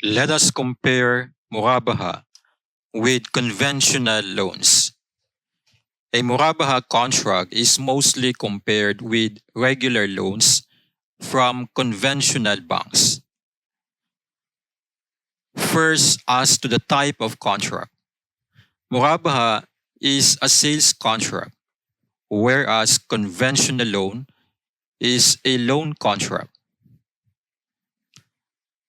Let us compare Murabaha with conventional loans. A Murabaha contract is mostly compared with regular loans from conventional banks. First, as to the type of contract. Murabaha is a sales contract, whereas conventional loan is a loan contract.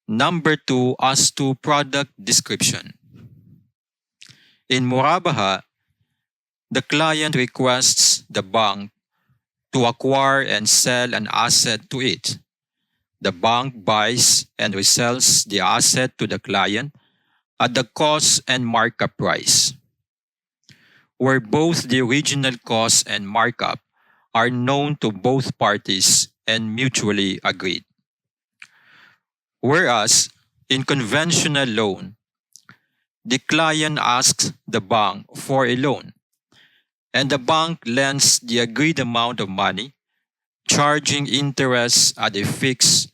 Number two, as to product description. In Murabaha, the client requests the bank to acquire and sell an asset to it. The bank buys and resells the asset to the client at the cost and markup price, where both the original cost and markup are known to both parties and mutually agreed. Whereas in conventional loan, the client asks the bank for a loan, and the bank lends the agreed amount of money, charging interest at a fixed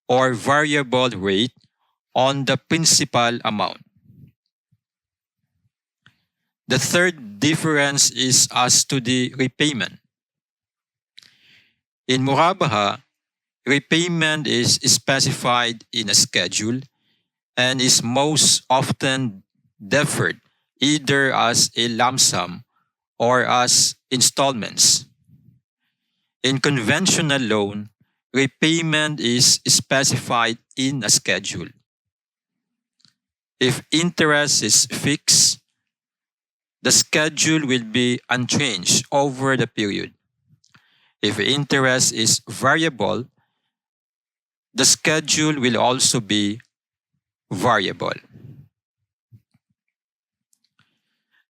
or variable rate on the principal amount. The third difference is as to the repayment. In Murabaha, repayment is specified in a schedule and is most often deferred either as a lump sum or as installments. In conventional loan, repayment is specified in a schedule. If interest is fixed, the schedule will be unchanged over the period. If interest is variable, the schedule will also be variable.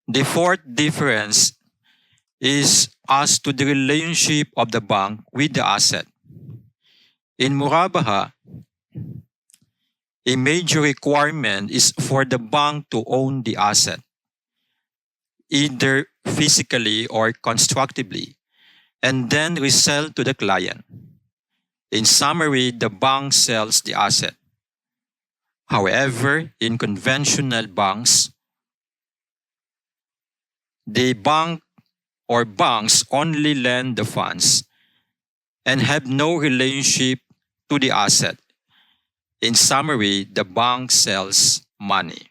The fourth difference is as to the relationship of the bank with the asset. In Murabaha, a major requirement is for the bank to own the asset, either physically or constructively, and then resell to the client. In summary, the bank sells the asset. However, in conventional banks, the bank or banks only lend the funds and have no relationship to the asset. In summary, the bank sells money.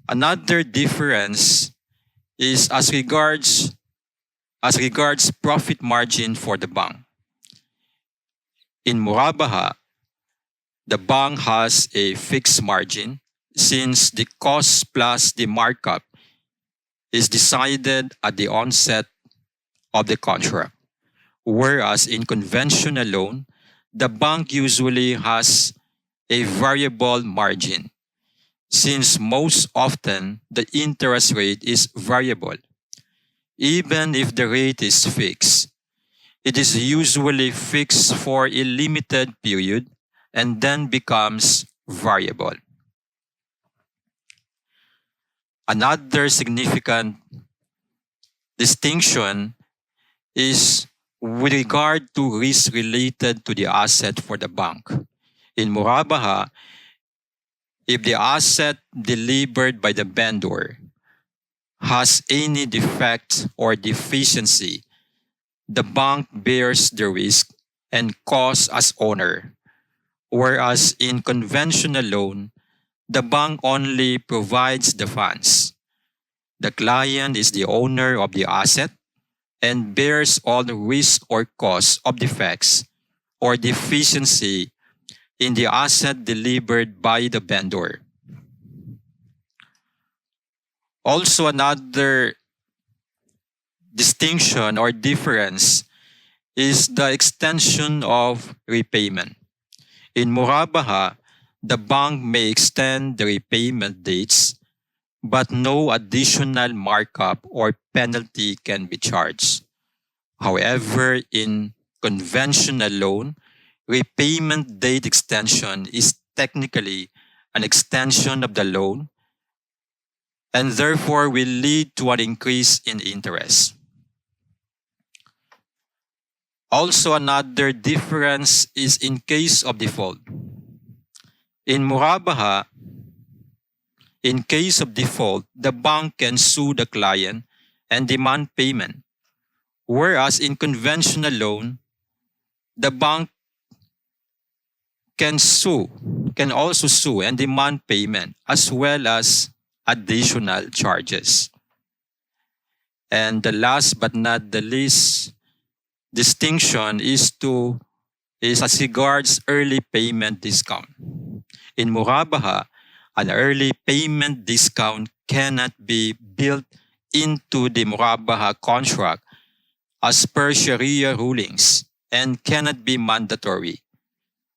Another difference is as regards profit margin for the bank. In Murabaha, the bank has a fixed margin since the cost plus the markup is decided at the onset of the contract. Whereas in conventional loan, the bank usually has a variable margin since most often the interest rate is variable. Even if the rate is fixed, it is usually fixed for a limited period and then becomes variable. Another significant distinction is with regard to risk related to the asset for the bank. In Murabaha, if the asset delivered by the vendor has any defect or deficiency, the bank bears the risk and cost as owner. Whereas in conventional loan, the bank only provides the funds. The client is the owner of the asset and bears all the risk or cost of defects or deficiency in the asset delivered by the vendor. Also, another distinction or difference is the extension of repayment. In Murabaha, the bank may extend the repayment dates, but no additional markup or penalty can be charged. However, in conventional loan, repayment date extension is technically an extension of the loan and therefore will lead to an increase in interest. Also, another difference is in case of default. In Murabaha, in case of default, the bank can sue the client and demand payment. Whereas in conventional loan, the bank can also sue and demand payment as well as additional charges. And the last but not the least distinction is as regards early payment discount. In Murabaha, an early payment discount cannot be built into the Murabaha contract as per Sharia rulings and cannot be mandatory.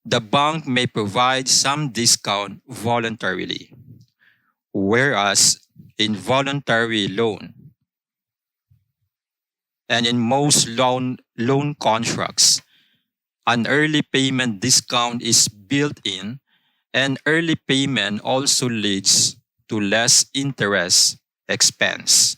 The bank may provide some discount voluntarily, whereas in voluntary loan and in most loan contracts, an early payment discount is built in, and early payment also leads to less interest expense.